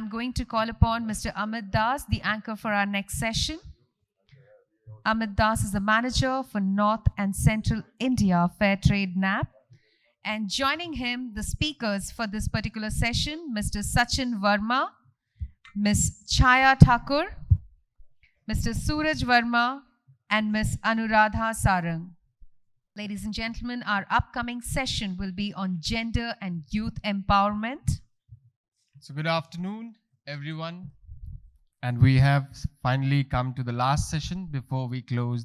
I'm going to call upon Mr. Amit Das, the anchor for our next session. Amit Das is the manager for North and Central India Fairtrade NAPP. And joining him, the speakers for this particular session, Mr. Sachin Verma, Ms. Chhaya Thakur, Mr. Suraj Verma, and Ms. Anuradha Sarang. Ladies and gentlemen, our upcoming session will be on gender and youth empowerment. So good afternoon, everyone. And we have finally come to the last session before we close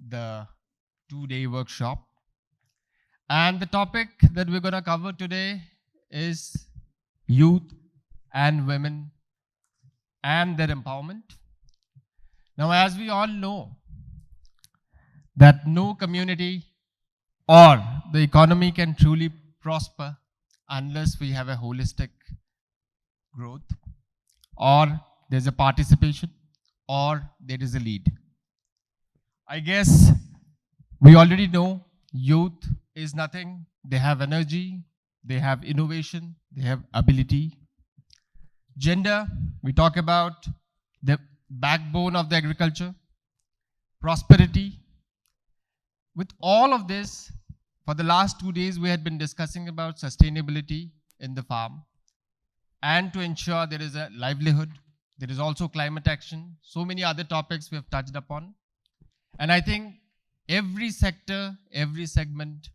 the 2-day workshop. And the topic that we're going to cover today is youth and women and their empowerment. Now, as we all know, that no community or the economy can truly prosper unless we have a holistic growth, or there's a participation, or there is a lead. I guess we already know youth is nothing. They have energy, they have innovation, they have ability. Gender, we talk about the backbone of the agriculture, prosperity. With all of this, for the last 2 days, we had been discussing about sustainability in the farm and to ensure there is a livelihood. There is also climate action. So many other topics we have touched upon. And I think every sector, every segment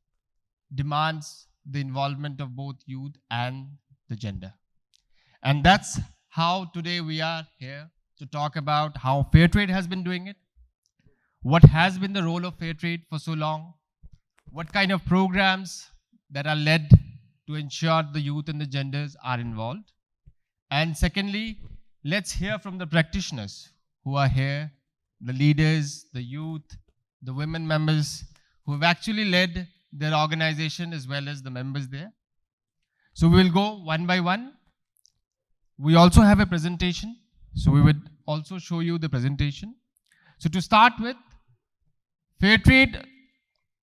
demands the involvement of both youth and the gender. And that's how today we are here to talk about how Fairtrade has been doing it. What has been the role of Fairtrade for so long? What kind of programs that are led to ensure the youth and the genders are involved? And secondly, let's hear from the practitioners who are here, the leaders, the youth, the women members who have actually led their organization as well as the members there. So we will go one by one. We also have a presentation. So we would also show you the presentation. So to start with, Fairtrade,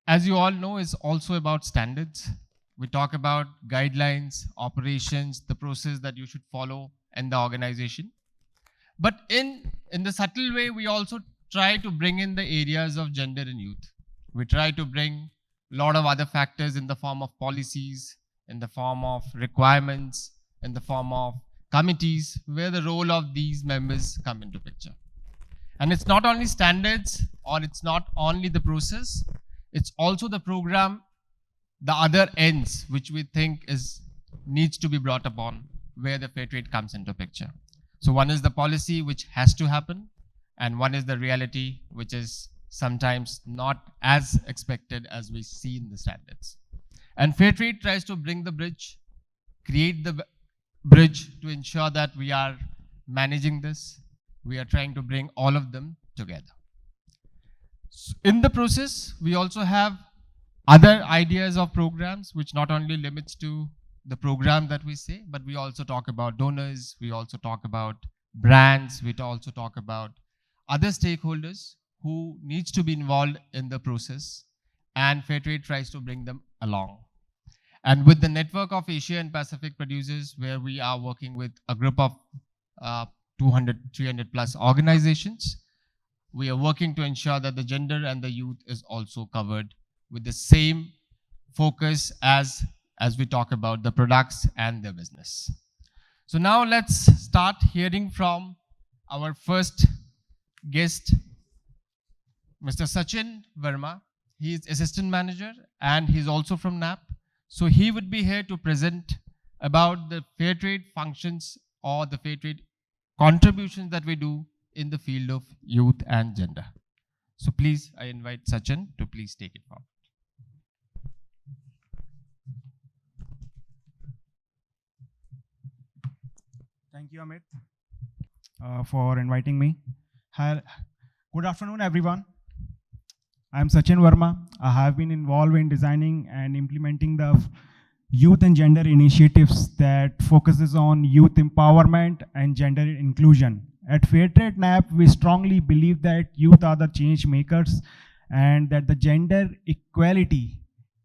as you all know, is also about standards. We talk about guidelines, operations, the process that you should follow in the organization. But in the subtle way, we also try to bring in the areas of gender and youth. We try to bring a lot of other factors in the form of policies, in the form of requirements, in the form of committees, where the role of these members come into picture. And it's not only standards, or it's not only the process, it's also the program, the other ends, which we think needs to be brought upon, where the Fairtrade comes into picture. So one is the policy, which has to happen, and one is the reality, which is sometimes not as expected as we see in the standards. And Fairtrade tries to bring the bridge, create the bridge to ensure that we are managing this. We are trying to bring all of them together. In the process, we also have other ideas of programs, which not only limits to the program that we say, but we also talk about donors, we also talk about brands, we also talk about other stakeholders who needs to be involved in the process, and Fairtrade tries to bring them along. And with the network of Asia and Pacific producers, where we are working with a group of 200, 300 plus organizations, we are working to ensure that the gender and the youth is also covered with the same focus as we talk about the products and their business. So now let's start hearing from our first guest, Mr. Sachin Verma. He is assistant manager and he's also from NAPP. So he would be here to present about the Fairtrade functions or the Fairtrade contributions that we do in the field of youth and gender. So please, I invite Sachin to please take it forward. Thank you, Amit, for inviting me. Hi, good afternoon, everyone. I am Sachin Verma. I have been involved in designing and implementing the youth and gender initiatives that focuses on youth empowerment and gender inclusion. At Fairtrade NAPP, we strongly believe that youth are the change makers and that the gender equality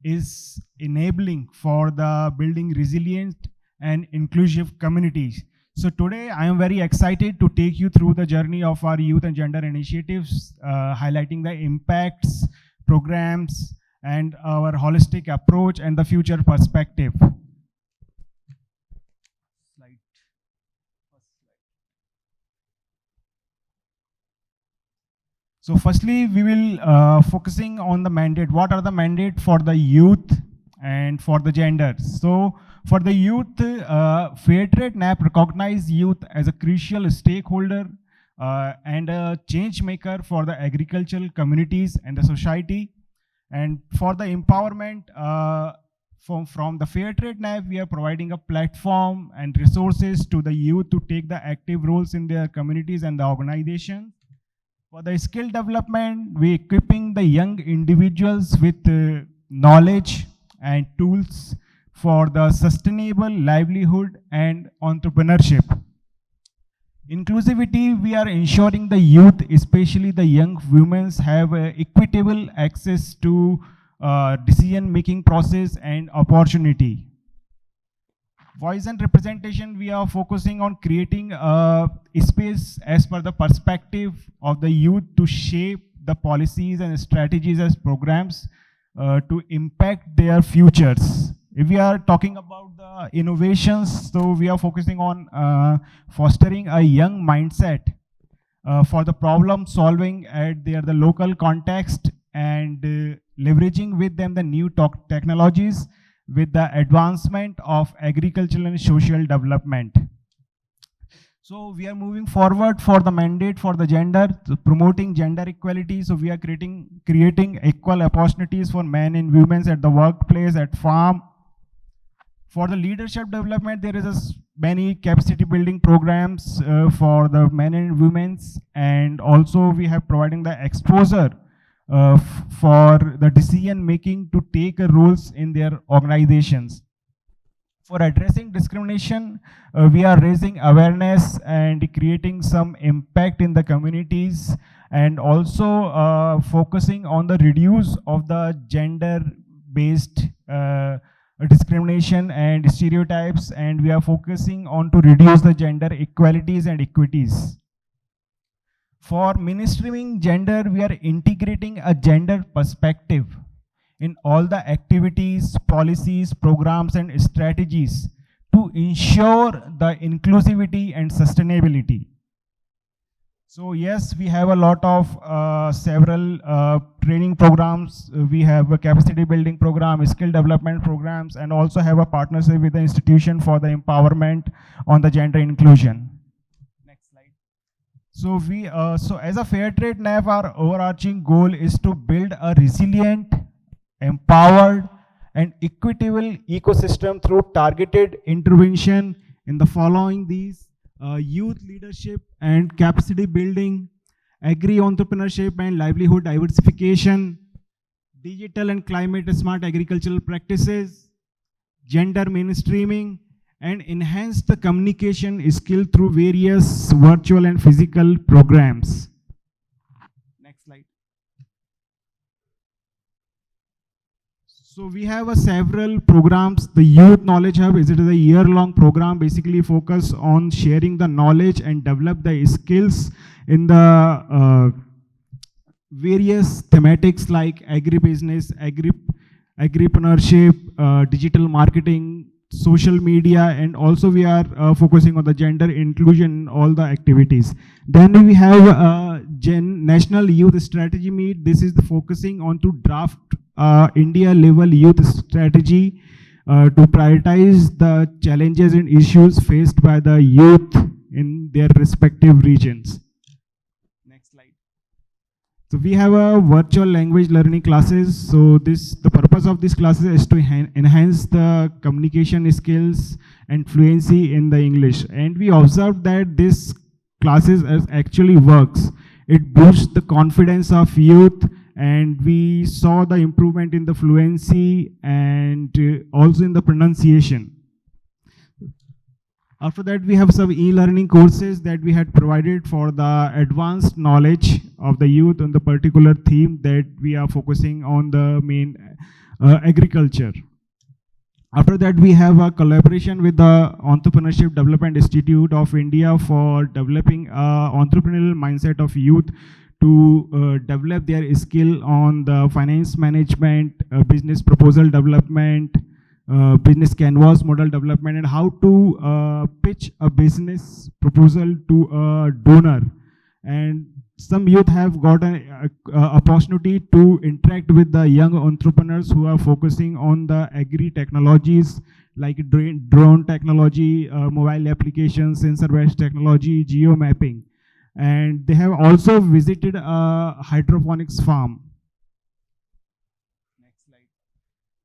is enabling for the building resilient and inclusive communities. So today I am very excited to take you through the journey of our youth and gender initiatives, highlighting the impacts, programs, and our holistic approach and the future perspective. So firstly, we will focusing on the mandate. What are the mandate for the youth and for the gender? So for the youth, Fairtrade NAPP recognize youth as a crucial stakeholder and a change maker for the agricultural communities and the society. And for the empowerment, from the Fairtrade NAPP, we are providing a platform and resources to the youth to take the active roles in their communities and the organization. For the skill development, we equipping the young individuals with knowledge and tools for the sustainable livelihood and entrepreneurship. Inclusivity, we are ensuring the youth, especially the young women, have equitable access to decision-making process and opportunity. Voice and representation, we are focusing on creating a space as per the perspective of the youth to shape the policies and strategies as programs to impact their futures. If we are talking about the innovations, so we are focusing on fostering a young mindset for the problem solving at the local context and leveraging with them the new technologies with the advancement of agricultural and social development. So we are moving forward for the mandate for the gender, promoting gender equality. So we are creating equal opportunities for men and women at the workplace, at farm. For the leadership development, there is many capacity building programs for the men and women, and also we have providing the exposure for the decision making to take roles in their organizations. For addressing discrimination, we are raising awareness and creating some impact in the communities, and also focusing on the reduce of the gender based discrimination and stereotypes, and we are focusing on to reduce the gender equalities and equities. For mainstreaming gender, we are integrating a gender perspective in all the activities, policies, programs, and strategies to ensure the inclusivity and sustainability. So yes, we have a lot of several training programs. We have a capacity building program, skill development programs, and also have a partnership with the institution for the empowerment on the gender inclusion. So so as a Fairtrade NAPP, our overarching goal is to build a resilient, empowered, and equitable ecosystem through targeted intervention in the following these: youth leadership and capacity building, agri-entrepreneurship and livelihood diversification, digital and climate smart agricultural practices, gender mainstreaming, and enhance the communication skill through various virtual and physical programs. Next slide. So we have several programs. The Youth Knowledge Hub is a year-long program, basically focus on sharing the knowledge and develop the skills in the various thematics like agribusiness, agripreneurship, digital marketing, social media, and also we are focusing on the gender inclusion in all the activities. Then we have National Youth Strategy Meet. This is the focusing on to draft India level youth strategy to prioritize the challenges and issues faced by the youth in their respective regions. Next slide. So we have a virtual language learning classes. So the purpose of these classes is to enhance the communication skills and fluency in the English. And we observed that this classes actually works. It boosts the confidence of youth, and we saw the improvement in the fluency and also in the pronunciation. After that, we have some e-learning courses that we had provided for the advanced knowledge of the youth on the particular theme that we are focusing on the main agriculture. After that, we have a collaboration with the Entrepreneurship Development Institute of India for developing entrepreneurial mindset of youth to develop their skill on the finance management, business proposal development, business canvas model development, and how to pitch a business proposal to a donor. And some youth have got an opportunity to interact with the young entrepreneurs who are focusing on the agri technologies like drone technology, mobile applications, sensor-based technology, geo mapping. And they have also visited a hydroponics farm. Next slide.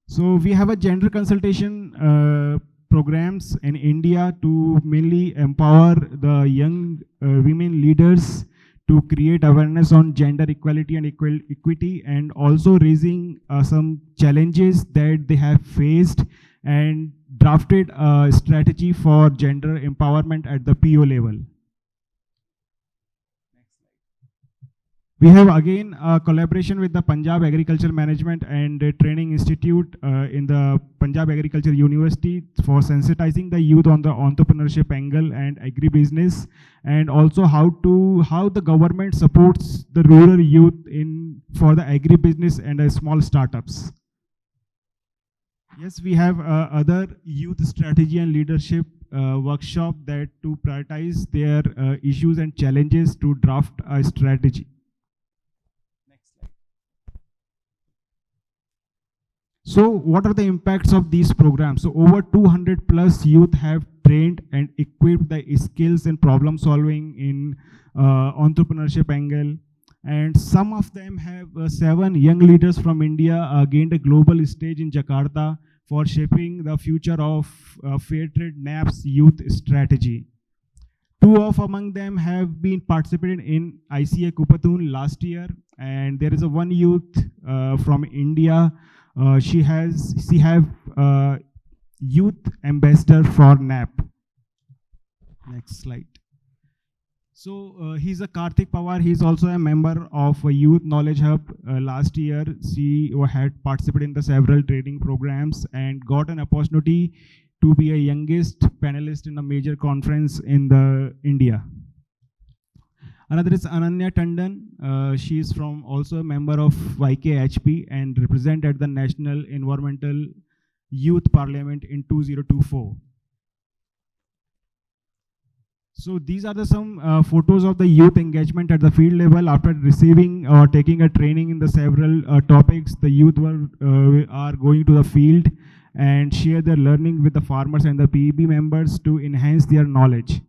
So we have a gender consultation programs in India to mainly empower the young women leaders to create awareness on gender equality and equity, and also raising some challenges that they have faced, and drafted a strategy for gender empowerment at the PO level. We have again a collaboration with the Punjab Agriculture Management and Training Institute in the Punjab Agriculture University for sensitizing the youth on the entrepreneurship angle and agribusiness, and also how the government supports the rural youth for the agribusiness and small startups. Yes, we have other youth strategy and leadership workshop that to prioritize their issues and challenges to draft a strategy. So what are the impacts of these programs? So over 200 plus youth have trained and equipped the skills in problem solving in entrepreneurship angle. And some of them have 7 young leaders from India gained a global stage in Jakarta for shaping the future of Fairtrade NAPP's youth strategy. 2 of among them have been participated in ICA Kupatun last year. And there is a one youth from India. She have youth ambassador for NAPP. Next slide. So he's a Karthik Pawar. He's also a member of a Youth Knowledge Hub. Last year, she had participated in the several training programs and got an opportunity to be a youngest panelist in a major conference in India. Another is Ananya Tandon. She is from also a member of YKHP and represented the National Environmental Youth Parliament in 2024. So these are some photos of the youth engagement at the field level after receiving or taking a training in the several topics. The youth are going to the field and share their learning with the farmers and the PEB members to enhance their knowledge.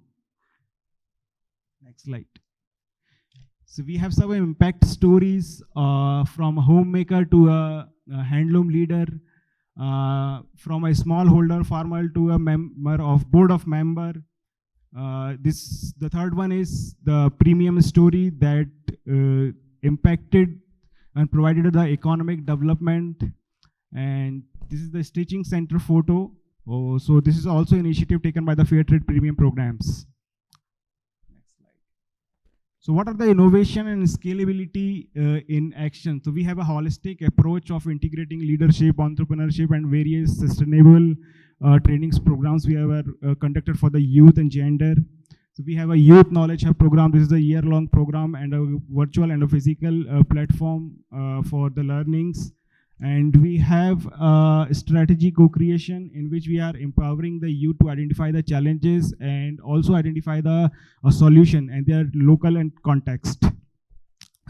Next slide. So we have some impact stories from a homemaker to a handloom leader, from a smallholder farmer to a member of board of member. The third one is the premium story that impacted and provided the economic development. And this is the stitching center photo. So this is also an initiative taken by the Fairtrade premium programs. So what are the innovation and scalability in action? So we have a holistic approach of integrating leadership, entrepreneurship, and various sustainable trainings programs we have conducted for the youth and gender. So we have a youth knowledge hub program. This is a year-long program and a virtual and a physical platform for the learnings. And we have strategy co-creation in which we are empowering the youth to identify the challenges and also identify the solution and their local and context.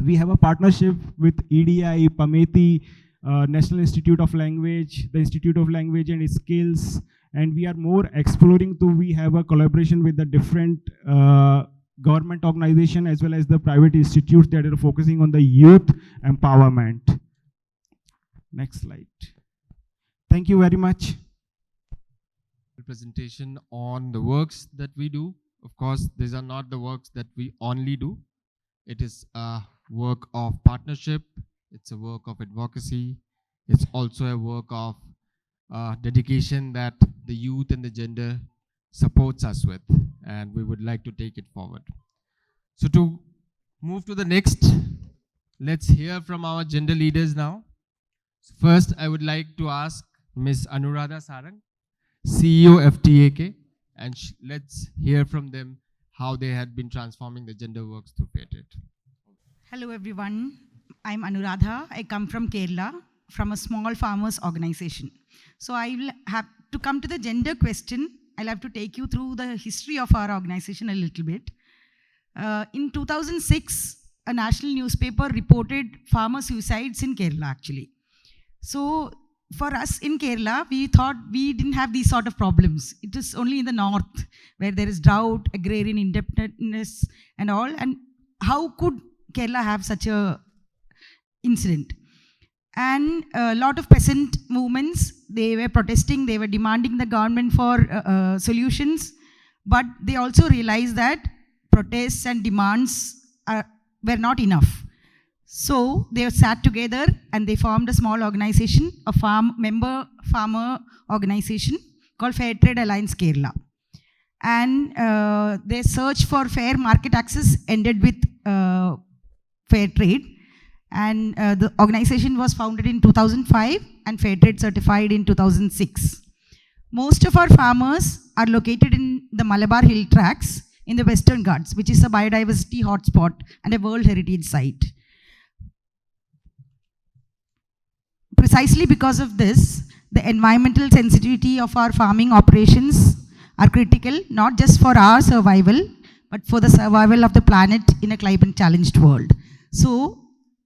We have a partnership with EDI, PAMETI, National Institute of Language, the Institute of Language and Skills, and we are more exploring we have a collaboration with the different government organization as well as the private institutes that are focusing on the youth empowerment. Next slide. Thank you very much. Presentation on the works that we do. Of course, these are not the works that we only do. It is a work of partnership. It's a work of advocacy. It's also a work of dedication that the youth and the gender supports us with, and we would like to take it forward. So to move to the next, let's hear from our gender leaders now. First, I would like to ask Miss Anuradha Sarang, CEO FTAK, and let's hear from them how they had been transforming the gender works through Fairtrade. Hello everyone, I'm Anuradha. I come from Kerala, from a small farmers organization. So I will have to come to the gender question. I'll have to take you through the history of our organization a little bit. In 2006, a national newspaper reported farmer suicides in Kerala actually. So for us in Kerala, we thought we didn't have these sort of problems. It is only in the north where there is drought, agrarian indebtedness and all. And how could Kerala have such a incident? And a lot of peasant movements, they were protesting, they were demanding the government for solutions, but they also realized that protests and demands were not enough. So they sat together and they formed a small organization, a member farmer organization called Fairtrade Alliance Kerala. And their search for fair market access ended with fair trade. And the organization was founded in 2005 and Fairtrade certified in 2006. Most of our farmers are located in the Malabar Hill Tracts in the Western Ghats, which is a biodiversity hotspot and a World Heritage Site. Precisely because of this, the environmental sensitivity of our farming operations are critical, not just for our survival, but for the survival of the planet in a climate challenged world. So,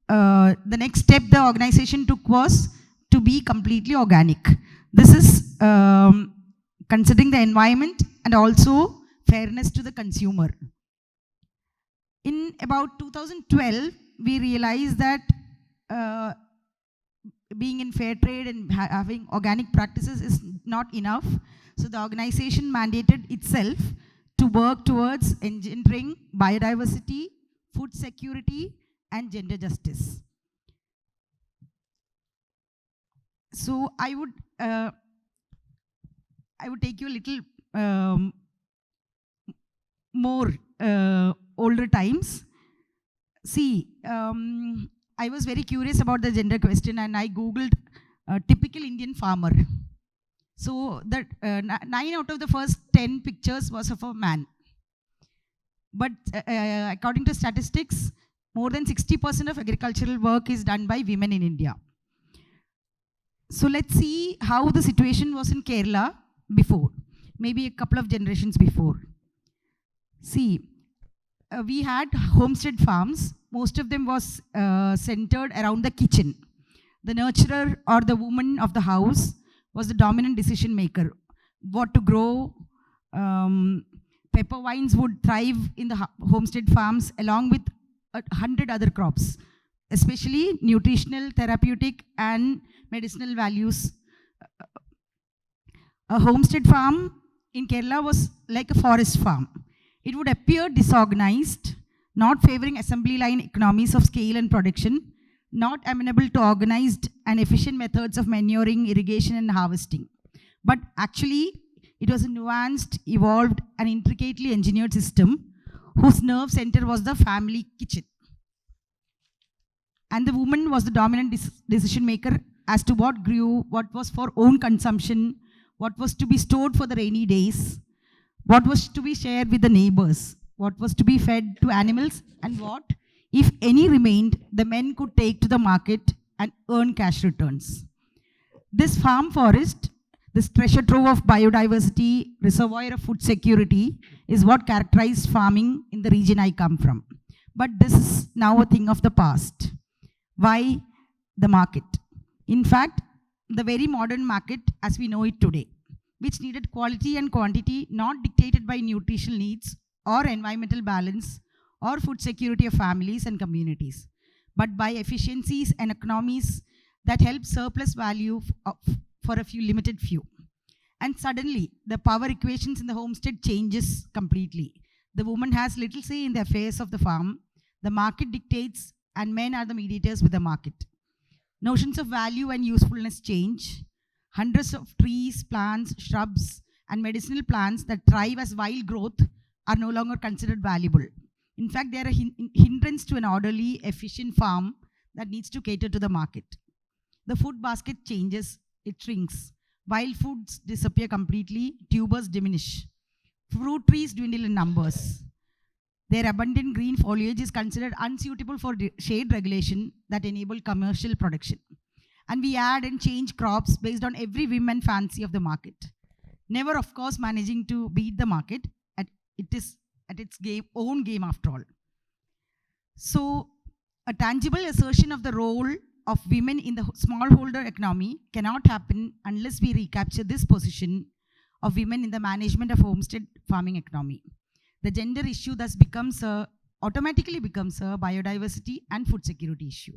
the next step the organization took was to be completely organic. This is considering the environment and also fairness to the consumer. In about 2012, we realized that being in fair trade and having organic practices is not enough. So the organization mandated itself to work towards engendering biodiversity, food security, and gender justice. So I would take you a little more older times. See, I was very curious about the gender question and I googled typical Indian farmer. So that 9 out of the first 10 pictures was of a man. But according to statistics, more than 60% of agricultural work is done by women in India. So let's see how the situation was in Kerala before, maybe a couple of generations before. See, we had homestead farms. Most of them was centered around the kitchen. The nurturer or the woman of the house was the dominant decision maker. What to grow, pepper vines would thrive in the homestead farms along with 100 other crops, especially nutritional, therapeutic and medicinal values. A homestead farm in Kerala was like a forest farm. It would appear disorganized, not favoring assembly line economies of scale and production, not amenable to organized and efficient methods of manuring, irrigation and harvesting. But actually, it was a nuanced, evolved and intricately engineered system whose nerve center was the family kitchen. And the woman was the dominant decision maker as to what grew, what was for own consumption, what was to be stored for the rainy days, what was to be shared with the neighbors, what was to be fed to animals, and what, if any remained, the men could take to the market and earn cash returns. This farm forest, this treasure trove of biodiversity, reservoir of food security, is what characterized farming in the region I come from. But this is now a thing of the past. Why the market? In fact, the very modern market as we know it today, which needed quality and quantity not dictated by nutritional needs or environmental balance or food security of families and communities, but by efficiencies and economies that help surplus value for a few limited few. And suddenly, the power equations in the homestead changes completely. The woman has little say in the affairs of the farm. The market dictates and men are the mediators with the market. Notions of value and usefulness change. Hundreds of trees, plants, shrubs, and medicinal plants that thrive as wild growth are no longer considered valuable. In fact, they are a hindrance to an orderly, efficient farm that needs to cater to the market. The food basket changes, it shrinks. Wild foods disappear completely, tubers diminish. Fruit trees dwindle in numbers. Their abundant green foliage is considered unsuitable for shade regulation that enable commercial production. And we add and change crops based on every whim and fancy of the market. Never, of course, managing to beat the market. It is at its own game after all. So, a tangible assertion of the role of women in the smallholder economy cannot happen unless we recapture this position of women in the management of homestead farming economy. The gender issue thus automatically becomes a biodiversity and food security issue.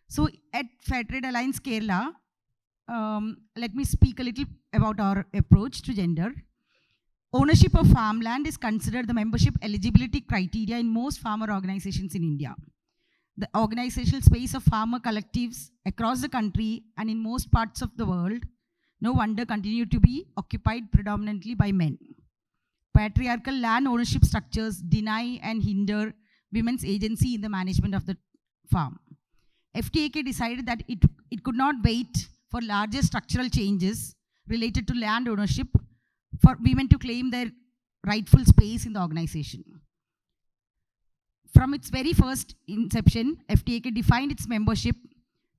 So at Fairtrade Alliance Kerala, let me speak a little about our approach to gender. Ownership of farmland is considered the membership eligibility criteria in most farmer organizations in India. The organizational space of farmer collectives across the country and in most parts of the world, no wonder, continue to be occupied predominantly by men. Patriarchal land ownership structures deny and hinder women's agency in the management of the farm. FTAK decided that it could not wait for larger structural changes related to land ownership for women to claim their rightful space in the organization. From its very first inception, FTAK defined its membership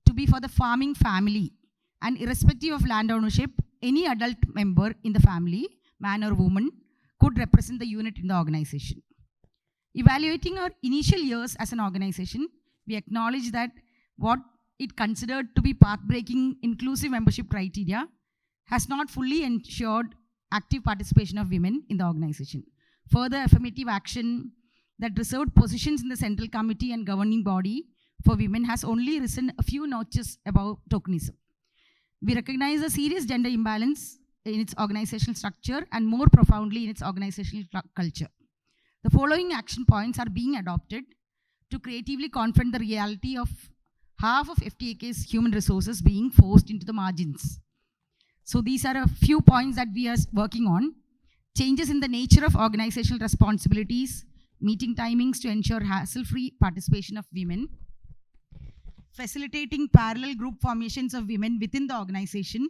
to be for the farming family, and irrespective of land ownership, any adult member in the family, man or woman, could represent the unit in the organization. Evaluating our initial years as an organization, we acknowledge that what it considered to be path-breaking inclusive membership criteria has not fully ensured active participation of women in the organization. Further, affirmative action that reserved positions in the central committee and governing body for women has only risen a few notches above tokenism. We recognize a serious gender imbalance in its organizational structure and more profoundly in its organizational culture. The following action points are being adopted to creatively confront the reality of half of FTAK's human resources being forced into the margins. So these are a few points that we are working on. Changes in the nature of organizational responsibilities, meeting timings to ensure hassle-free participation of women, facilitating parallel group formations of women within the organization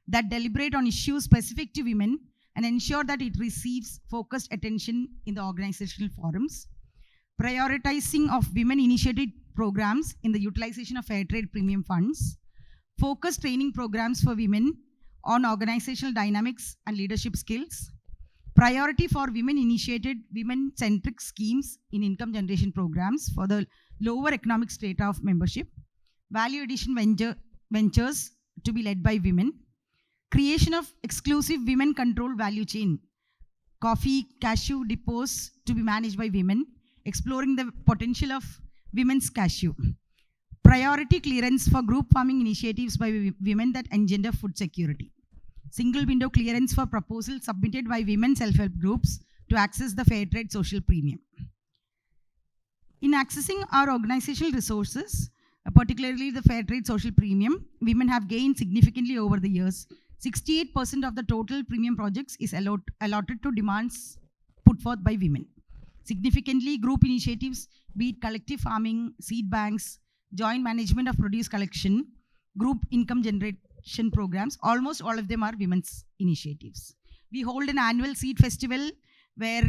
that deliberate on issues specific to women and ensure that it receives focused attention in the organizational forums, prioritizing of women-initiated programs in the utilization of Fairtrade premium funds, focused training programs for women on organizational dynamics and leadership skills, priority for women-initiated, women-centric schemes in income generation programs for the lower economic strata of membership, value addition ventures to be led by women, creation of exclusive women-controlled value chain, coffee, cashew depots to be managed by women, exploring the potential of women's cashew, priority clearance for group farming initiatives by women that engender food security, single window clearance for proposals submitted by women self-help groups to access the Fairtrade social premium. In accessing our organizational resources, particularly the Fairtrade social premium, women have gained significantly over the years. 68% of the total premium projects is allotted to demands put forth by women. Significantly, group initiatives, be it collective farming, seed banks, joint management of produce collection, group income generation programs, almost all of them are women's initiatives. We hold an annual seed festival where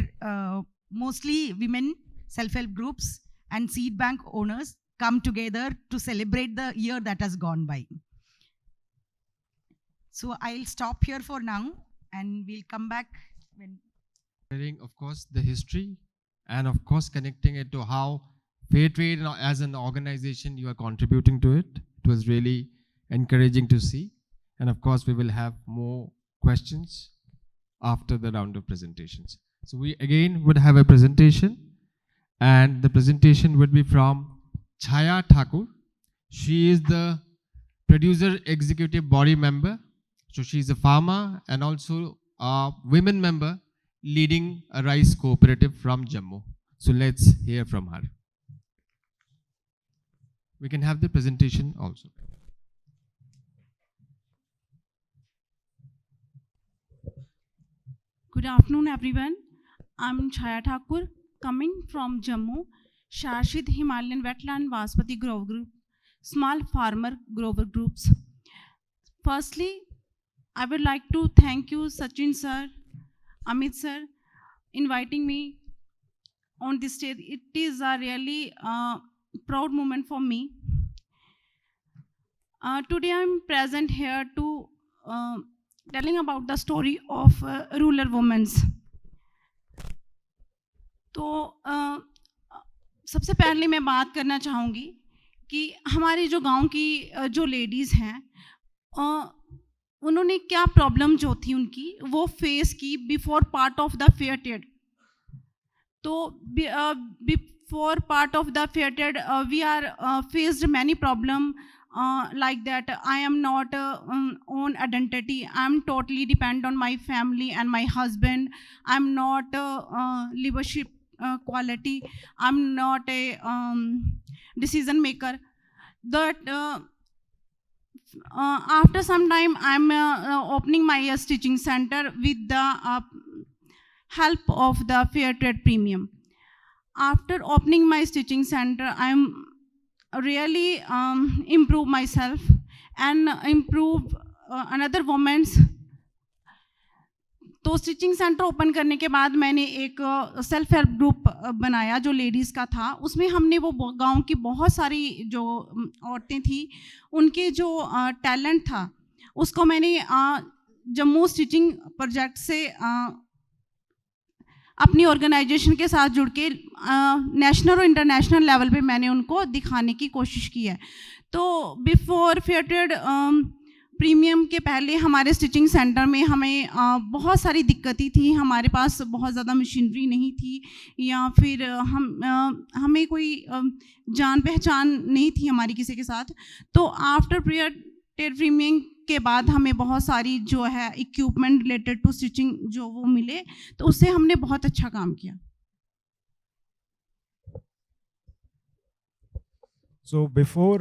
mostly women, self-help groups and seed bank owners come together to celebrate the year that has gone by. So I'll stop here for now and we'll come back when... Of course, the history and of course connecting it to how Fairtrade as an organization you are contributing to it. It was really encouraging to see. And of course, we will have more questions after the round of presentations. So we again would have a presentation, and the presentation would be from Chhaya Thakur. She is the producer executive body member. So she is a farmer and also a women member leading a rice cooperative from Jammu. So let's hear from her. We can have the presentation also. Good afternoon, everyone. I'm Chhaya Thakur, coming from Jammu, Sharsid, Himalayan, Wetland, Basmati Grower Group, small farmer grower groups. Firstly, I would like to thank you, Sachin sir, Amit sir, inviting me on this stage. It is a really proud moment for me. Today I'm present here to telling about the story of rural women. तो सबसे पहले मैं बात करना चाहूँगी कि हमारी जो गांव की जो लेडीज़ हैं उन्होंने क्या प्रॉब्लम जो थी उनकी वो फेस की before part of the fair trade. तो before part of the fair trade we are faced many problem like that. I am not own identity. I am totally depend on my family and my husband. I am not leadership quality. I am not a decision maker. That after some time I am opening my stitching center with the help of the fair trade premium. After opening my stitching center, I am really improve myself and improve another women's. तो stitching centre open करने के बाद मैंने एक self help group बनाया जो ladies का था. उसमें हमने वो गांव की बहुत सारी जो औरतें थी उनके जो टैलेंट था उसको मैंने जम्मू स्टिचिंग प्रोजेक्ट से अपनी ऑर्गेनाइजेशन के साथ जुड़ के नेशनल और इंटरनेशनल लेवल पे मैंने उनको दिखाने की कोशिश की है. तो बिफोर फेयर ट्रेड प्रीमियम के पहले हमारे स्टिचिंग सेंटर में हमें बहुत सारी दिक्कतें थी. हमारे पास बहुत ज़्यादा मशीनरी नहीं थी या फिर हमें कोई जान पहचान नहीं थी हमारी किसी के साथ. तो आफ्टर फेयर ट्रेड प्रीमियम के बाद हमें बहुत सारी जो है इक्विपमेंट रिलेटेड टू स्टिचिंग जो वो मिले तो उससे हमने बहुत अच्छा काम किया. So before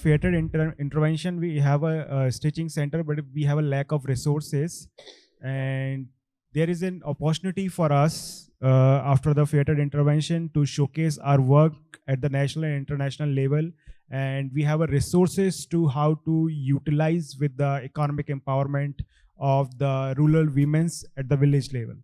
fair trade intervention, we have a stitching center, but we have a lack of resources, and there is an opportunity for us after the fair trade intervention to showcase our work at the national and international level, and we have a resources to how to utilize with the economic empowerment of the rural women's at the village level.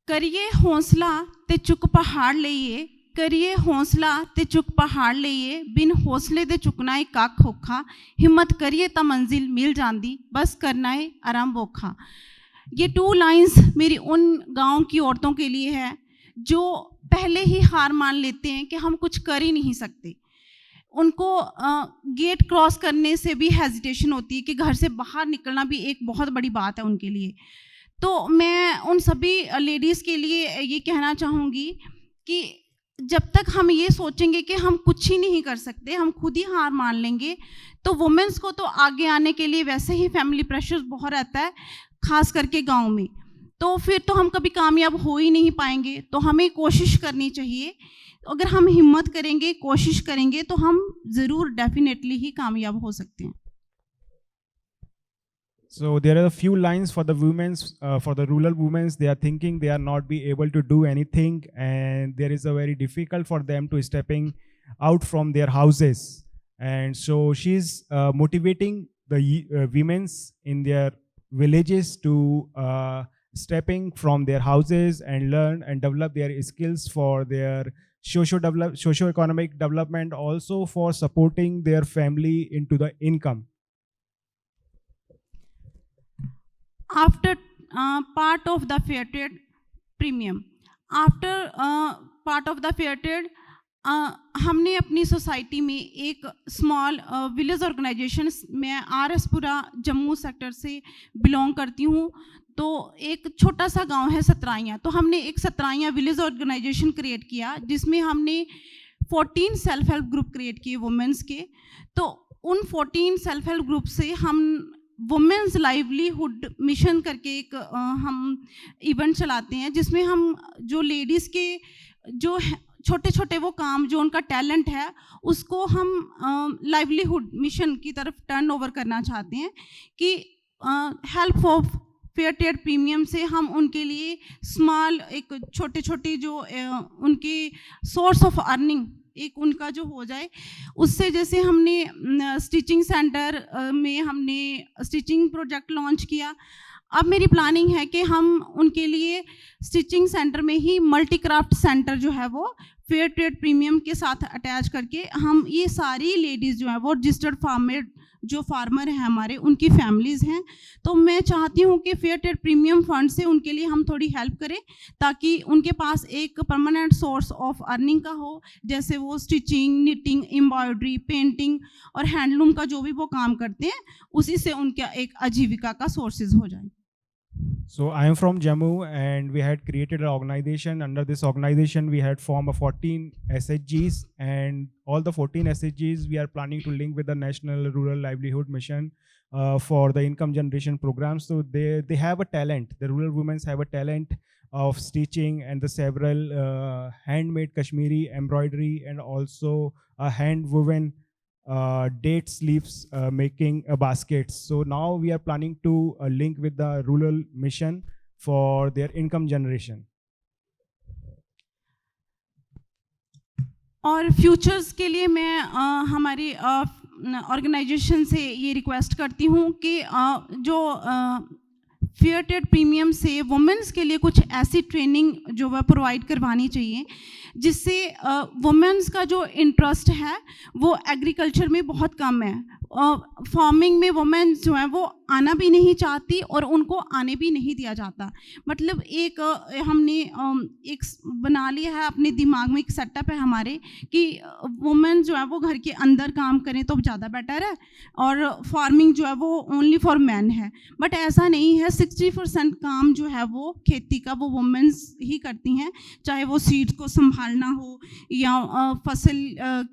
करिए हौसला ते चुक पहाड़ लइए, करिए हौसला ते चुक पहाड़ लइए, बिन हौसले दे चुकना है काक होखा, हिम्मत करिए ता मंजिल मिल जांदी, बस करना है आराम बोखा. ये 2 लाइंस मेरी उन गांव की औरतों के लिए है जो पहले ही हार मान लेते हैं कि हम कुछ कर ही नहीं सकते. उनको गेट क्रॉस करने से भी हेजिटेशन होती है कि घर से बाहर निकलना भी एक बहुत बड़ी बात है उनके लिए. तो मैं उन सभी लेडीज़ के लिए ये कहना चाहूँगी कि जब तक हम ये सोचेंगे कि हम कुछ ही नहीं कर सकते, हम खुद ही हार मान लेंगे, तो वुमेंस को तो आगे आने के लिए वैसे ही फैमिली प्रेशर बहुत रहता है, खास करके गांव में. तो फिर तो हम कभी कामयाब हो ही नहीं पाएंगे. तो हमें कोशिश करनी चाहिए. अगर हम हिम्मत करेंगे, कोशिश करेंगे तो हम ज़रूर डेफिनेटली ही कामयाब हो सकते हैं. So there are a few lines for the women, for the rural women. They are thinking they are not be able to do anything, and there is a very difficult for them to stepping out from their houses. And so she's motivating the women's in their villages to stepping from their houses and learn and develop their skills for their socio-economic development, also for supporting their family into the income. After part of the fair trade premium, after part of the fair trade, हमने अपनी society में एक small village organisation, मैं RS पुरा Jammu sector से belong करती हूँ. तो एक छोटा सा गांव है सतराइयाँ. तो हमने एक सतराइयाँ विलेज ऑर्गेनाइजेशन क्रिएट किया जिसमें हमने 14 सेल्फ हेल्प ग्रुप क्रिएट किए वुमेंस के. तो उन 14 सेल्फ हेल्प ग्रुप से हम वुमेन्स लाइवलीहुड मिशन करके एक हम इवेंट चलाते हैं जिसमें हम जो लेडीज़ के जो छोटे छोटे वो काम जो उनका टैलेंट है उसको हम लाइवलीहुड मिशन की तरफ टर्न ओवर करना चाहते हैं कि help of fair trade premium से हम उनके लिए स्मॉल एक छोटे छोटे जो उनके सोर्स ऑफ अर्निंग एक उनका जो हो जाए, उससे जैसे हमने स्टिचिंग सेंटर में हमने स्टिचिंग प्रोजेक्ट लॉन्च किया। अब मेरी प्लानिंग है कि हम उनके लिए स्टिचिंग सेंटर में ही मल्टी क्राफ्ट सेंटर जो है वो फेयर ट्रेड प्रीमियम के साथ अटैच करके हम ये सारी लेडीज़ जो है वो रजिस्टर्ड फार्मर हैं हमारे, उनकी फैमिलीज़ हैं। तो मैं चाहती हूँ कि फेयर ट्रेड प्रीमियम फंड से उनके लिए हम थोड़ी हेल्प करें ताकि उनके पास एक परमानेंट सोर्स ऑफ अर्निंग का हो, जैसे वो स्टिचिंग, निटिंग, एम्ब्रॉयडरी, पेंटिंग और हैंडलूम का जो भी वो काम करते हैं उसी से उनका एक आजीविका का सोर्सेज हो जाए। So I am from Jammu, and we had created an organization. Under this organization, we had formed 14 SHGs, and all the 14 SHGs we are planning to link with the National Rural Livelihood Mission for the income generation program. So they have a talent. The rural women have a talent of stitching and the several handmade Kashmiri embroidery and also a hand woven date sleeves making baskets. So now we are planning to link with the rural mission for their income generation. और futures के लिए मैं हमारी organisation से ये request करती हूँ कि जो फेयर ट्रेड प्रीमियम से वुमेन्स के लिए कुछ ऐसी ट्रेनिंग जो वह प्रोवाइड करवानी चाहिए जिससे वुमेन्स का जो इंटरेस्ट है वो एग्रीकल्चर में बहुत कम है। फार्मिंग में वुमेन्स जो है वो आना भी नहीं चाहती और उनको आने भी नहीं दिया जाता। मतलब एक हमने एक बना लिया है अपने दिमाग में, एक सेटअप है हमारे कि वुमेन जो है वो घर के अंदर काम करें तो ज़्यादा बेटर है और फार्मिंग जो है वो ओनली फॉर मैन है, बट ऐसा नहीं है। 60% काम जो है वो खेती का वो वुमेन्स ही करती हैं, चाहे वो सीड्स को संभालना हो या फसल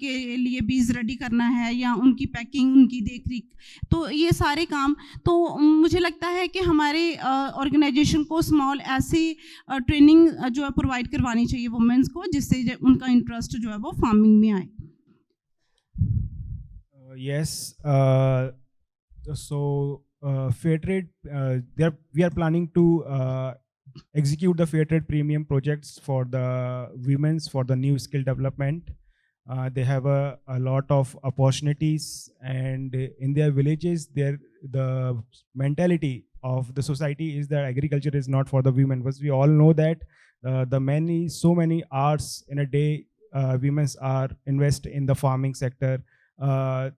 के लिए बीज रेडी करना है या उनकी पैकिंग, उनकी देखरेख, तो ये सारे काम। तो मुझे लगता है कि हमारे ऑर्गेनाइजेशन को स्मॉल ऐसी ट्रेनिंग जो है प्रोवाइड करवानी चाहिए वुमेन्स को जिससे उनका इंटरेस्ट जो है वो फार्मिंग में आए। Yes, so Fairtrade, we are planning to execute the Fairtrade premium projects for the women's for the new skill development. They have a lot of opportunities, and in their villages, the mentality of the society is that agriculture is not for the women. Because we all know that so many hours in a day, women are invest in the farming sector,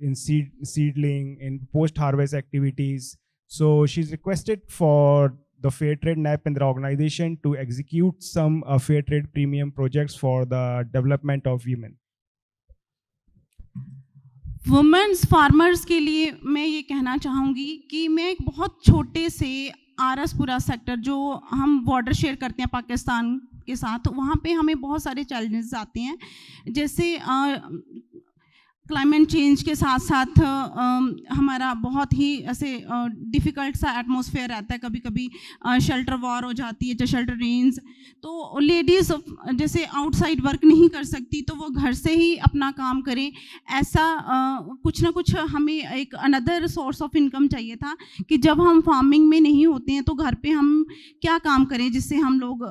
in seedling, in post-harvest activities. So she's requested for the Fairtrade NAPP and the organization to execute some Fairtrade premium projects for the development of women. Women's farmers के लिए मैं ये कहना चाहूँगी कि मैं एक बहुत छोटे से पुरा सेक्टर जो हम बॉर्डर शेयर करते हैं पाकिस्तान के साथ, वहाँ पे हमें बहुत सारे चैलेंजेस आते हैं, जैसे क्लाइमेट चेंज के साथ साथ हमारा बहुत ही ऐसे डिफ़िकल्ट सा एटमॉस्फेयर रहता है, कभी कभी शेल्टर वॉर हो जाती है, शेल्टर रेंज, तो लेडीज़ जैसे आउटसाइड वर्क नहीं कर सकती तो वो घर से ही अपना काम करें। ऐसा कुछ ना कुछ हमें एक अनदर सोर्स ऑफ इनकम चाहिए था कि जब हम फार्मिंग में नहीं होते हैं तो घर पे हम क्या काम करें जिससे हम लोग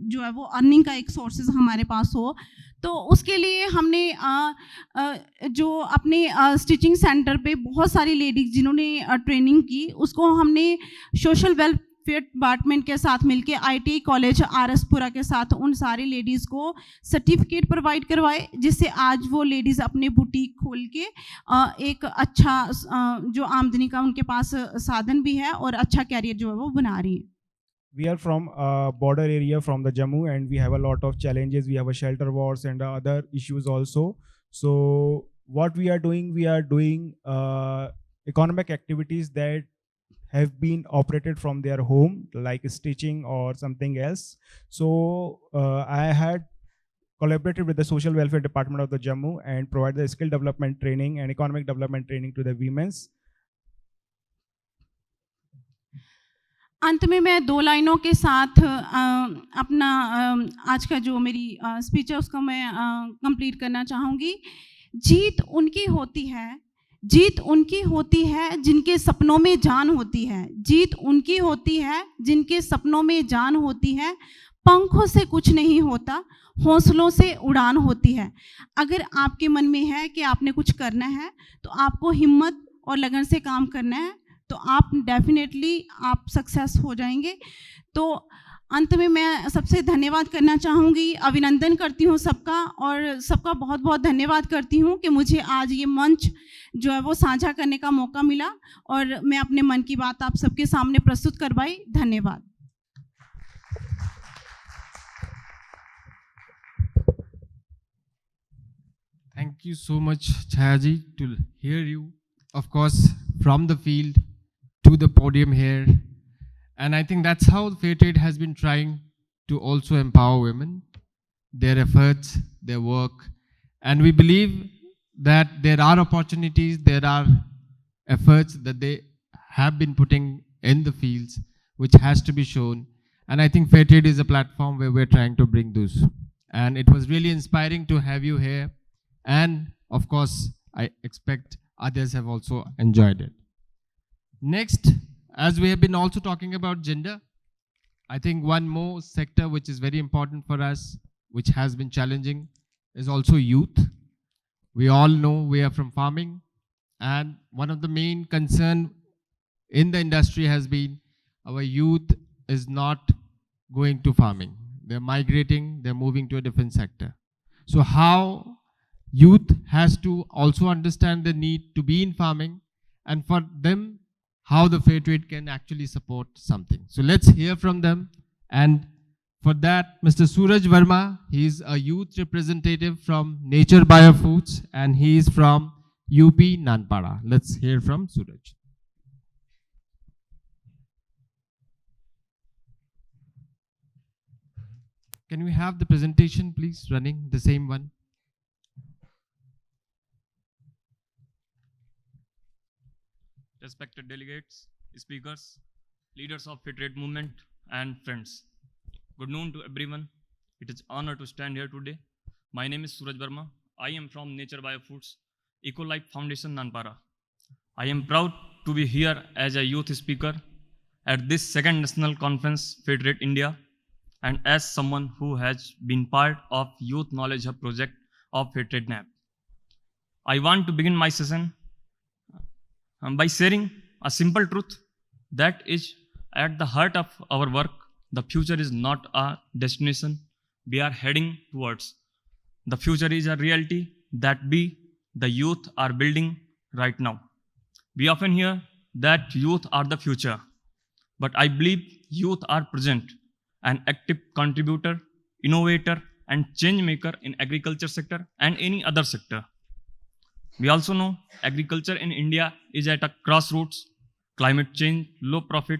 जो है वो अर्निंग का एक सोर्सेज हमारे पास हो। तो उसके लिए हमने जो अपने स्टिचिंग सेंटर पे बहुत सारी लेडीज जिन्होंने ट्रेनिंग की, उसको हमने सोशल वेलफेयर डिपार्टमेंट के साथ मिलके ITI कॉलेज पुरा के साथ उन सारी लेडीज़ को सर्टिफिकेट प्रोवाइड करवाए, जिससे आज वो लेडीज़ अपने बुटीक खोल के एक अच्छा जो आमदनी का उनके पास साधन भी है और अच्छा कैरियर जो है वो बना रही है। We are from a border area from the Jammu, and we have a lot of challenges. We have a shelter wars and other issues also. So what we are doing economic activities that have been operated from their home, like stitching or something else. So I had collaborated with the social welfare department of the Jammu and provided the skill development training and economic development training to the women's. अंत में मैं 2 लाइनों के साथ अपना आज का जो मेरी स्पीच है उसको मैं कंप्लीट करना चाहूँगी। जीत उनकी होती है जिनके सपनों में जान होती है। जीत उनकी होती है जिनके सपनों में जान होती है। पंखों से कुछ नहीं होता, हौसलों से उड़ान होती है। अगर आपके मन में है कि आपने कुछ करना है, तो आपको हिम्मत और लगन से काम करना है, तो आप डेफिनेटली आप सक्सेस हो जाएंगे। तो अंत में मैं सबसे धन्यवाद करना चाहूँगी, अभिनंदन करती हूँ सबका, और सबका बहुत बहुत धन्यवाद करती हूँ कि मुझे आज ये मंच जो है वो साझा करने का मौका मिला और मैं अपने मन की बात आप सबके सामने प्रस्तुत करवाई। धन्यवाद। Thank you so much, Chhaya ji, to hear you, of course, from the field to the podium here. And I think that's how Fairtrade has been trying to also empower women, their efforts, their work. And we believe that there are opportunities, there are efforts that they have been putting in the fields, which has to be shown. And I think Fairtrade is a platform where we're trying to bring those. And it was really inspiring to have you here. And of course, I expect others have also enjoyed it. Next, as we have been also talking about gender, I think one more sector which is very important for us, which has been challenging, is also youth. We all know we are from farming, and one of the main concern in the industry has been our youth is not going to farming. They're migrating, they're moving to a different sector. So how youth has to also understand the need to be in farming, and for them, how the Fairtrade can actually support something. So let's hear from them. And for that, Mr. Suraj Verma, he is a youth representative from Nature Biofoods, and he is from UP Nanpara. Let's hear from Suraj. Can we have the presentation, please, running, the same one? Respected delegates, speakers, leaders of Fairtrade movement, and friends. Good noon to everyone. It is an honor to stand here today. My name is Suraj Verma. I am from Nature Biofoods, Eco-Life Foundation, Nanpara. I am proud to be here as a youth speaker at this second national conference, Fairtrade India, and as someone who has been part of Youth Knowledge Hub project of Fairtrade NAPP. I want to begin my session by sharing a simple truth that is at the heart of our work. The future is not a destination we are heading towards. The future is a reality that we, the youth, are building right now. We often hear that youth are the future, but I believe youth are present, an active contributor, innovator, and change maker in agriculture sector and any other sector. We also know agriculture in India is at a crossroads. Climate change, low profit,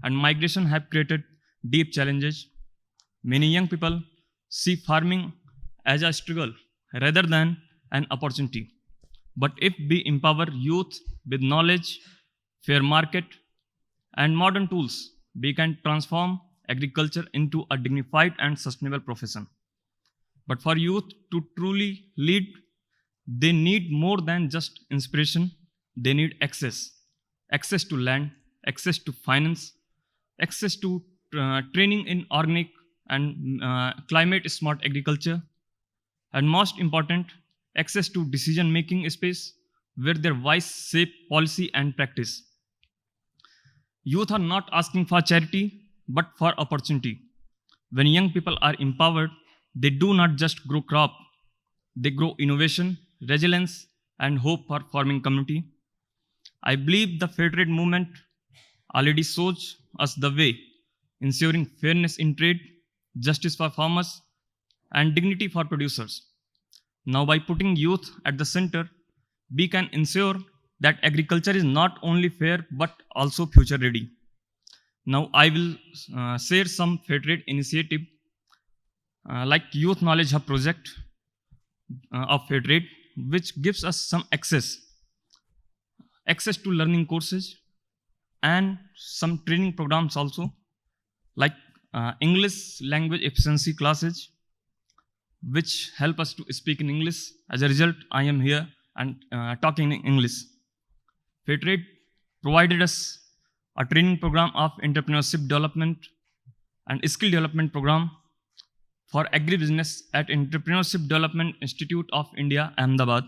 and migration have created deep challenges. Many young people see farming as a struggle rather than an opportunity. But if we empower youth with knowledge, fair market, and modern tools, we can transform agriculture into a dignified and sustainable profession. But for youth to truly lead, they need more than just inspiration. They need access. Access to land, access to finance, access to training in organic and climate smart agriculture, and most important, access to decision making space where their voice shape policy and practice. Youth are not asking for charity but for opportunity. When young people are empowered, they do not just grow crop, they grow innovation, resilience, and hope for farming community. I believe the Fairtrade movement already shows us the way, ensuring fairness in trade, justice for farmers, and dignity for producers. Now, by putting youth at the center, we can ensure that agriculture is not only fair but also future ready. Now, I will share some Fairtrade initiative like Youth Knowledge Hub project of Fairtrade, which gives us some access to learning courses and some training programs also, like English language efficiency classes, which help us to speak in English. As a result, I am here and talking in English. Fairtrade provided us a training program of entrepreneurship development and skill development program for Agribusiness at Entrepreneurship Development Institute of India, Ahmedabad,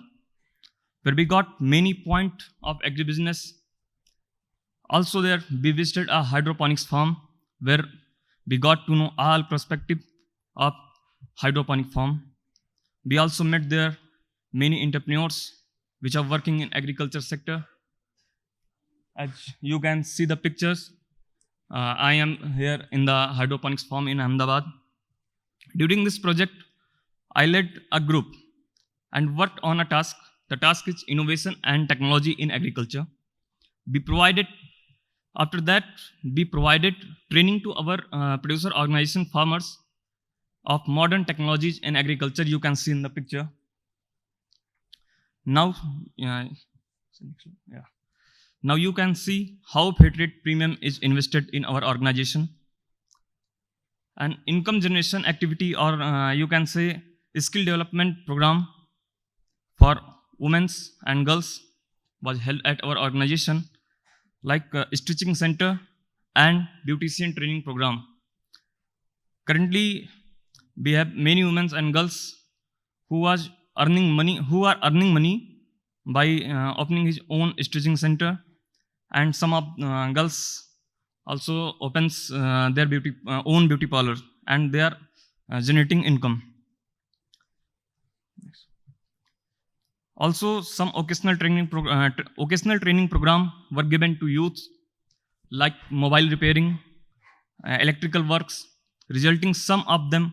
where we got many points of agribusiness. Also there, we visited a hydroponics farm where we got to know all perspective of hydroponic farm. We also met there many entrepreneurs which are working in agriculture sector. As you can see the pictures, I am here in the hydroponics farm in Ahmedabad. During this project, I led a group and worked on a task. The task is innovation and technology in agriculture. After that, we provided training to our producer organization farmers of modern technologies in agriculture. You can see in the picture. Now you can see how Fairtrade Premium is invested in our organization. An income generation activity, or you can say a skill development program for women and girls was held at our organization, like stitching center and beautician training program. Currently, we have many women and girls who are earning money by opening his own stitching center, and some of girls also opens their own beauty parlor, and they are generating income. Also, some occasional training program were given to youth, like mobile repairing, electrical works, resulting some of them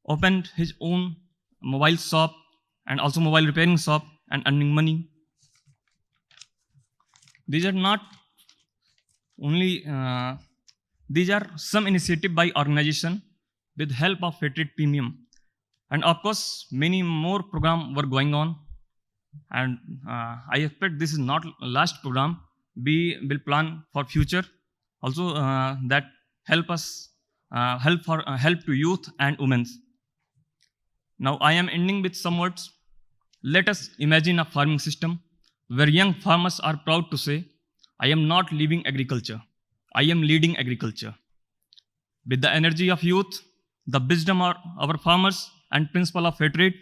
opened his own mobile shop and also mobile repairing shop and earning money. These are not only, these are some initiative by organization with help of Fairtrade Premium. And of course, many more programs were going on. And I expect this is not last program. We will plan for future also that help to youth and women. Now I am ending with some words. Let us imagine a farming system where young farmers are proud to say, I am not leaving agriculture, I am leading agriculture. With the energy of youth, the wisdom of our farmers and principle of Fairtrade,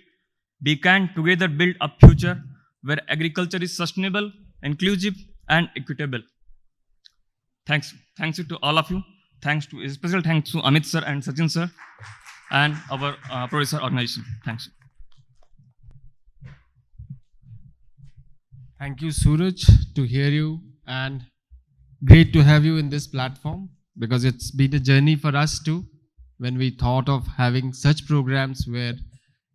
we can together build a future where agriculture is sustainable, inclusive, and equitable. Thanks you to all of you. Special thanks to Amit sir and Sachin sir and our producer organization. Thanks. Thank you, Suraj, to hear you, and great to have you in this platform, because it's been a journey for us too, when we thought of having such programs where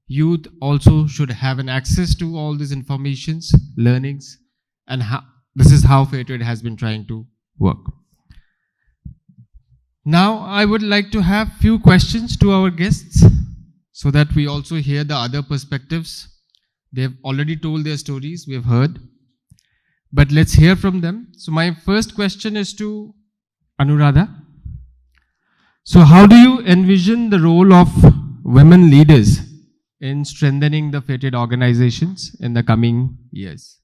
youth also should have an access to all these informations, learnings, and this is how Fairtrade has been trying to work. Now, I would like to have few questions to our guests so that we also hear the other perspectives. They've already told their stories, we've heard, but let's hear from them. So my first question is to Anuradha. So how do you envision the role of women leaders in strengthening the Fairtrade organizations in the coming years?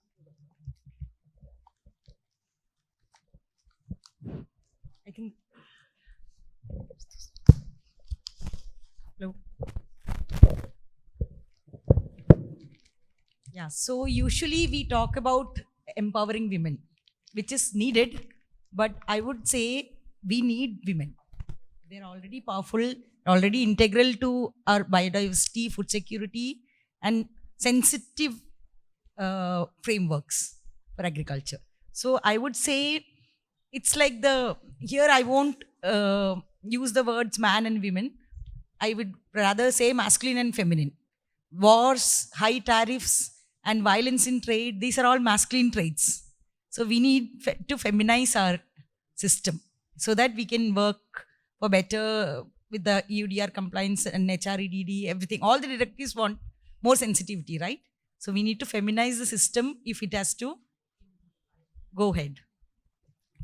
I think. Hello. Yeah, so usually we talk about empowering women, which is needed, but I would say we need women. They're already powerful, already integral to our biodiversity, food security, and sensitive frameworks for agriculture. So I would say it's like here I won't use the words man and women. I would rather say masculine and feminine. Wars, high tariffs, and violence in trade, these are all masculine traits. So we need to feminize our system so that we can work for better with the EUDR compliance and HREDD, everything. All the directives want more sensitivity, right? So we need to feminize the system if it has to go ahead.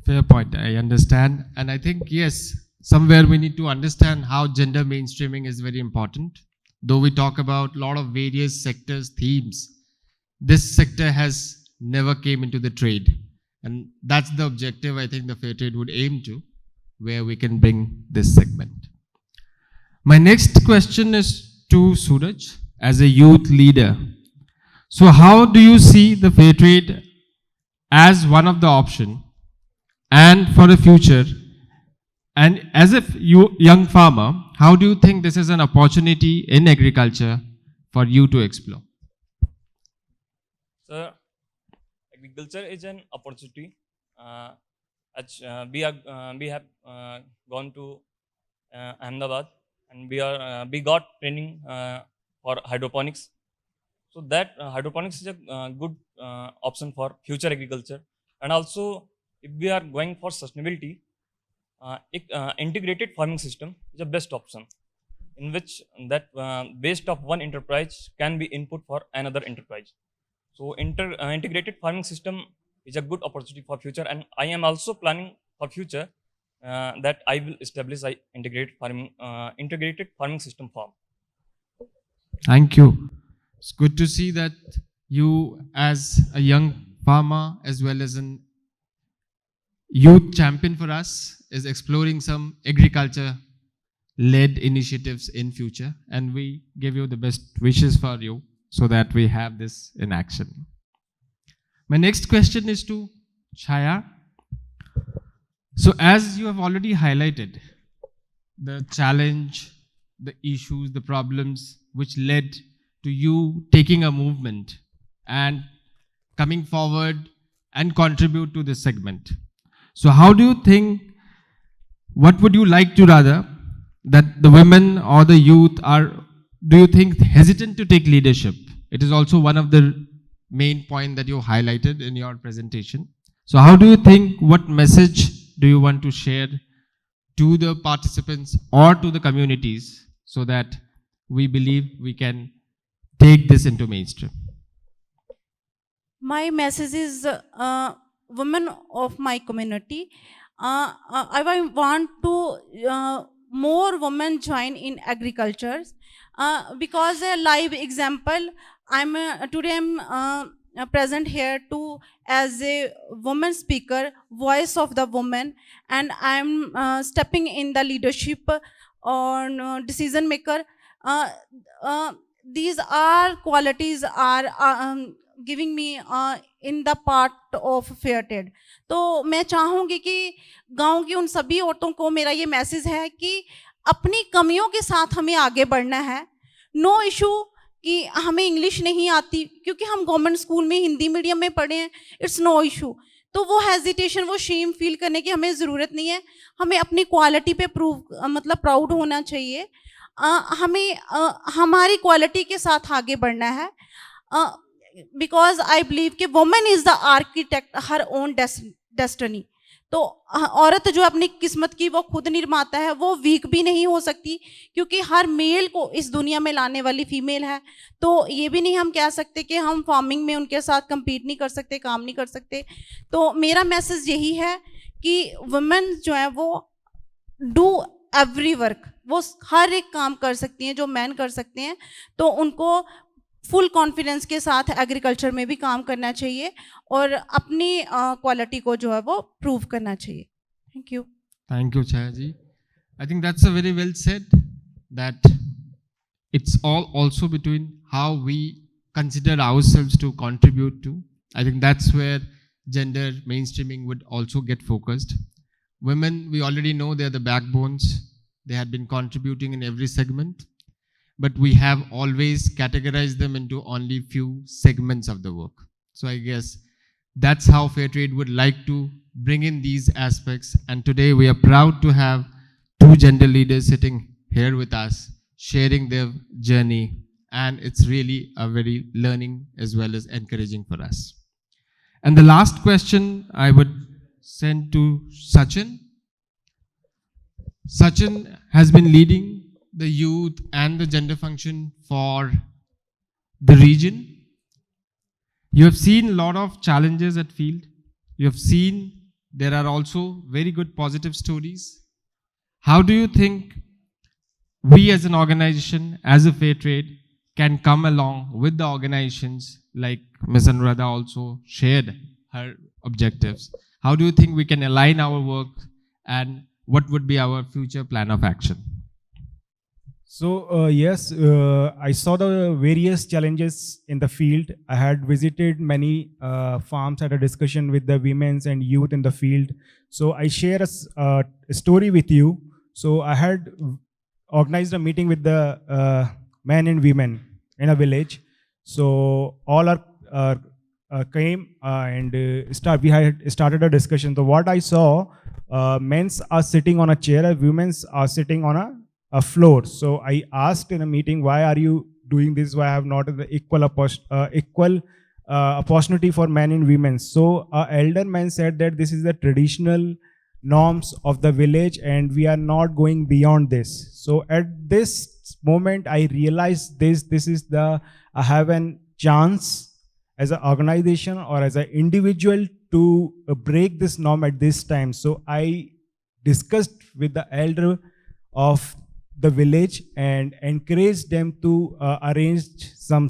Fair point, I understand. And I think, yes, somewhere we need to understand how gender mainstreaming is very important. Though we talk about a lot of various sectors, themes, this sector has never came into the trade. And that's the objective I think the Fairtrade would aim to, where we can bring this segment. My next question is to Suraj as a youth leader. So how do you see the fair trade as one of the option and for the future? And as a young farmer, how do you think this is an opportunity in agriculture for you to explore? So, agriculture is an opportunity. We have gone to Ahmedabad, and we got training for hydroponics. So that hydroponics is a good option for future agriculture. And also, if we are going for sustainability, integrated farming system is the best option, in which that waste of one enterprise can be input for another enterprise. So integrated farming system is a good opportunity for future, and I am also planning for future that I will establish a integrated farming system farm. Thank you. It's good to see that you, as a young farmer as well as an youth champion for us, is exploring some agriculture led initiatives in future, and we give you the best wishes for you so that we have this in action. My next question is to Chhaya. So as you have already highlighted the challenge, the issues, the problems which led to you taking a movement and coming forward and contribute to this segment. So how do you think, what would you like to rather, that the women or the youth are, do you think, hesitant to take leadership? It is also one of the main point that you highlighted in your presentation. So how do you think, what message do you want to share to the participants or to the communities so that we believe we can take this into mainstream? My message is women of my community. I want to more women join in agriculture because a live example. Today I'm present here to as a woman speaker, voice of the woman, and I'm stepping in the leadership on decision maker. These are qualities are giving me in the part of Fairtrade. तो मैं चाहूँगी कि गांव की उन सभी औरतों को मेरा ये मैसेज है कि अपनी कमियों के साथ हमें आगे बढ़ना है. नो इशू कि हमें इंग्लिश नहीं आती, क्योंकि हम गवर्नमेंट स्कूल में हिंदी मीडियम में पढ़े हैं, इट्स नो इशू. तो वो हेजिटेशन, वो शेम फील करने की हमें ज़रूरत नहीं है. हमें अपनी क्वालिटी पे मतलब प्राउड होना चाहिए. हमें हमारी क्वालिटी के साथ आगे बढ़ना है. बिकॉज आई बिलीव कि women is the architect her own destiny. तो औरत जो अपनी किस्मत की वो खुद निर्माता है, वो वीक भी नहीं हो सकती, क्योंकि हर मेल को इस दुनिया में लाने वाली फीमेल है. तो ये भी नहीं हम कह सकते कि हम फार्मिंग में उनके साथ compete नहीं कर सकते, काम नहीं कर सकते. तो मेरा मैसेज यही है कि वुमेन जो है वो डू एवरी वर्क, वो हर एक काम कर सकती हैं जो मैन कर सकते हैं. तो उनको फुल कॉन्फिडेंस के साथ एग्रीकल्चर में भी काम करना चाहिए और अपनी क्वालिटी को जो है वो प्रूव करना चाहिए. Thank you. Thank you, Chhaya ji. I think that's a very well said, that it's all also between how we consider ourselves to contribute to. I think that's where gender mainstreaming would also get focused. Women, we already know they're the backbones. They have been contributing in every segment, but we have always categorized them into only few segments of the work. So I guess that's how Fairtrade would like to bring in these aspects. And today we are proud to have two gender leaders sitting here with us, sharing their journey. And it's really a very learning as well as encouraging for us. And the last question I would send to Sachin. Sachin has been leading the youth and the gender function for the region. You have seen a lot of challenges at field. You have seen there are also very good positive stories. How do you think we as an organization, as a Fairtrade, can come along with the organizations like Ms. Anuradha also shared her objectives? How do you think we can align our work, and what would be our future plan of action? So yes, I saw the various challenges in the field. I had visited many farms, had a discussion with the women's and youth in the field. So I share a story with you. So I had organized a meeting with the men and women in a village. So all came and we had started a discussion. So what I saw, men's are sitting on a chair, women's are sitting on a floor. So I asked in a meeting, why are you doing this? Why have not the equal opportunity for men and women? So elder man said that this is the traditional norms of the village and we are not going beyond this. So at this moment, I realized this is I have a chance as an organization or as an individual to break this norm at this time. So I discussed with the elder of the village and encouraged them to arrange some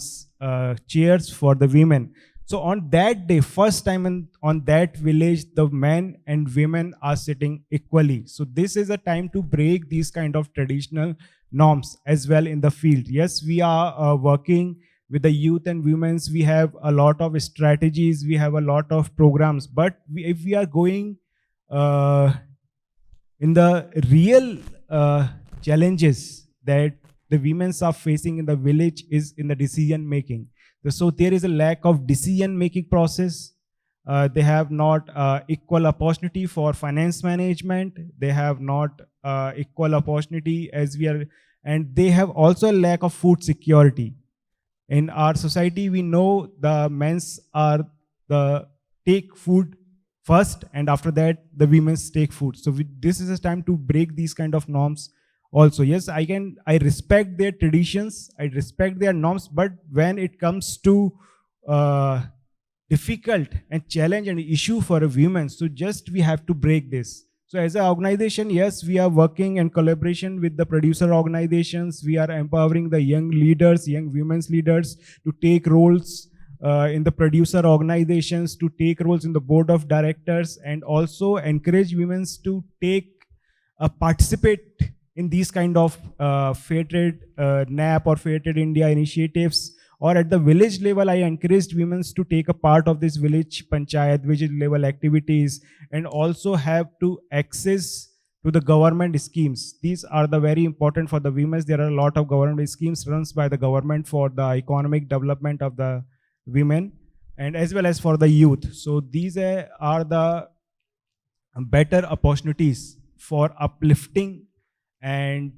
chairs for the women. So on that day, first time on that village, the men and women are sitting equally. So this is a time to break these kind of traditional norms as well in the field. Yes, we are working with the youth and women's. We have a lot of strategies, we have a lot of programs, but if we are going in the real challenges that the women are facing in the village is in the decision making. So there is a lack of decision making process. They have not equal opportunity for finance management. They have not equal opportunity as we are, and they have also a lack of food security. In our society, we know the men's are the take food first, and after that the women's take food. So this is a time to break these kind of norms. Also, yes, I respect their traditions, I respect their norms, but when it comes to difficult and challenge and issue for a woman, so just we have to break this. So as an organization, yes, we are working in collaboration with the producer organizations. We are empowering the young leaders, young women's leaders to take roles in the producer organizations, to take roles in the board of directors, and also encourage women to participate in these kind of Fairtrade NAPP or Fairtrade India initiatives. Or at the village level, I encouraged women to take a part of this village panchayat, village level activities, and also have to access to the government schemes. These are the very important for the women. There are a lot of government schemes run by the government for the economic development of the women and as well as for the youth. So these are the better opportunities for uplifting and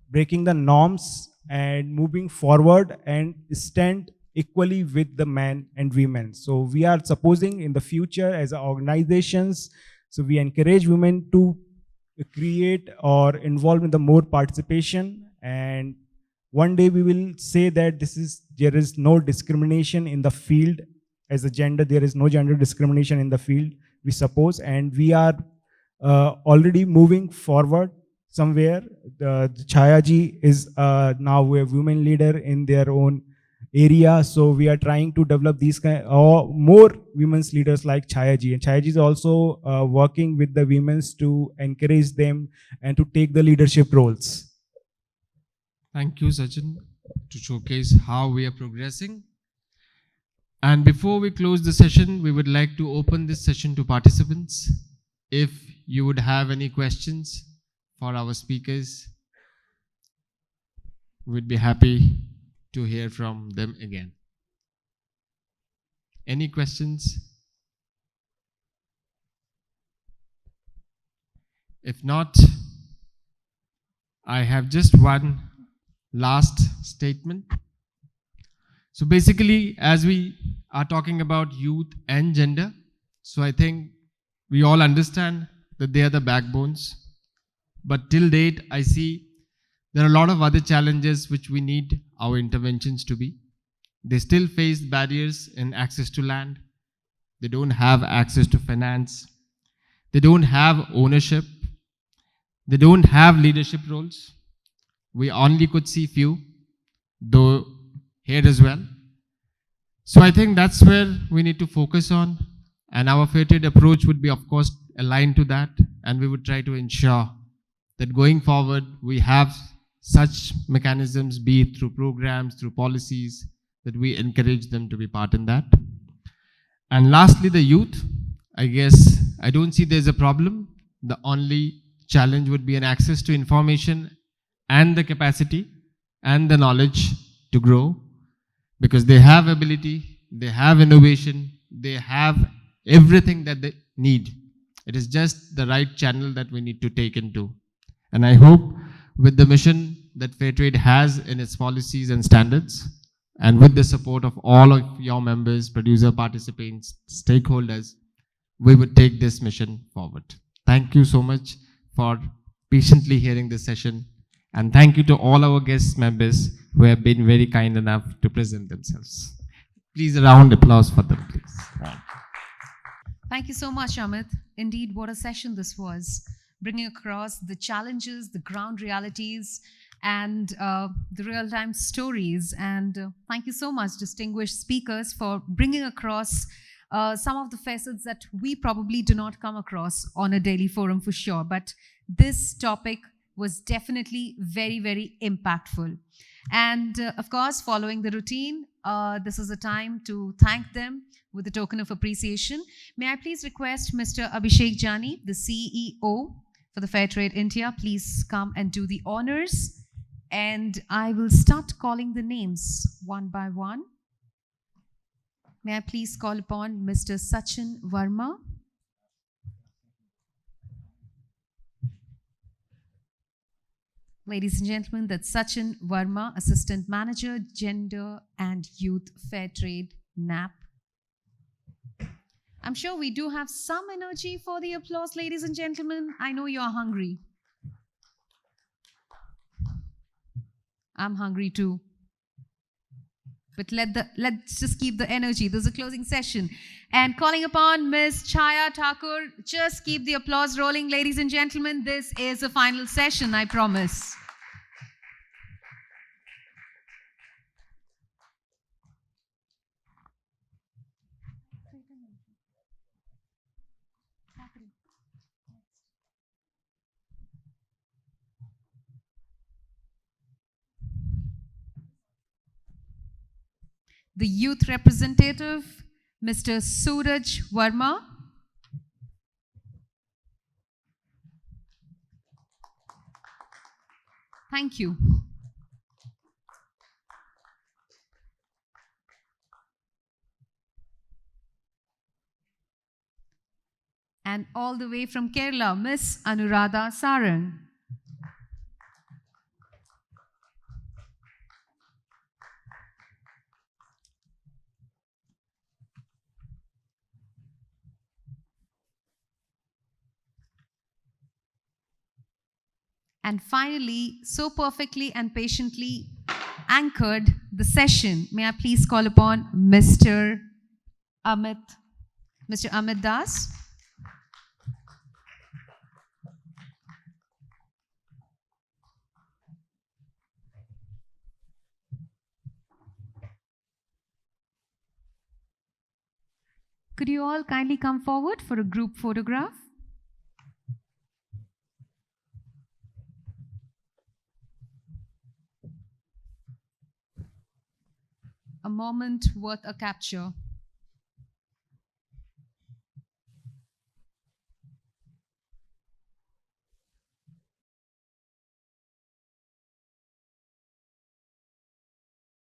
breaking the norms and moving forward and stand equally with the men and women. So we are supposing in the future as organizations, so we encourage women to create or involve in the more participation, and one day we will say that there is no discrimination in the field as a gender. There is no gender discrimination in the field, we suppose, and we are already moving forward somewhere. The Chhaya ji is now a women leader in their own area, so we are trying to develop these or more women's leaders like Chhaya ji, and Chhaya ji is also working with the women to encourage them and to take the leadership roles. Thank you, Sachin, to showcase how we are progressing. And before we close the session, we would like to open this session to participants. If you would have any questions for our speakers, we'd be happy to hear from them again. Any questions? If not, I have just one last statement. So basically, as we are talking about youth and gender, so I think we all understand that they are the backbones. But till date, I see there are a lot of other challenges which we need our interventions to be. They still face barriers in access to land. They don't have access to finance. They don't have ownership. They don't have leadership roles. We only could see few, though here as well. So I think that's where we need to focus on, and our Fairtrade approach would be, of course, aligned to that, and we would try to ensure that going forward we have such mechanisms, be it through programs, through policies, that we encourage them to be part in that. And lastly, the youth. I guess I don't see there's a problem. The only challenge would be an access to information and the capacity and the knowledge to grow, because they have ability, they have innovation, they have everything that they need. It is just the right channel that we need to take into. And I hope with the mission that Fairtrade has in its policies and standards, and with the support of all of your members, producer participants, stakeholders, we would take this mission forward. Thank you so much for patiently hearing this session. And thank you to all our guest members who have been very kind enough to present themselves. Please, a round of applause for them, please. Thank you so much, Amit. Indeed, what a session this was, bringing across the challenges, the ground realities, and the real-time stories. And thank you so much, distinguished speakers, for bringing across some of the facets that we probably do not come across on a daily forum for sure. But this topic was definitely very, very impactful. And of course, following the routine, this is a time to thank them with a token of appreciation. May I please request Mr. Abhishek Jani, the CEO for the Fairtrade India, please come and do the honors. And I will start calling the names one by one. May I please call upon Mr. Sachin Verma. Ladies and gentlemen, that's Sachin Verma, Assistant Manager, Gender and Youth Fairtrade, NAPP. I'm sure we do have some energy for the applause, ladies and gentlemen. I know you're hungry. I'm hungry too. But let's just keep the energy. This is a closing session. And calling upon Ms. Chhaya Thakur, just keep the applause rolling, ladies and gentlemen. This is a final session, I promise. The youth representative, Mr. Suraj Verma. Thank you. And all the way from Kerala, Miss Anuradha Sarang. And finally, so perfectly and patiently anchored the session, may I please call upon Mr. Amit Das. Could you all kindly come forward for a group photograph? A moment worth a capture.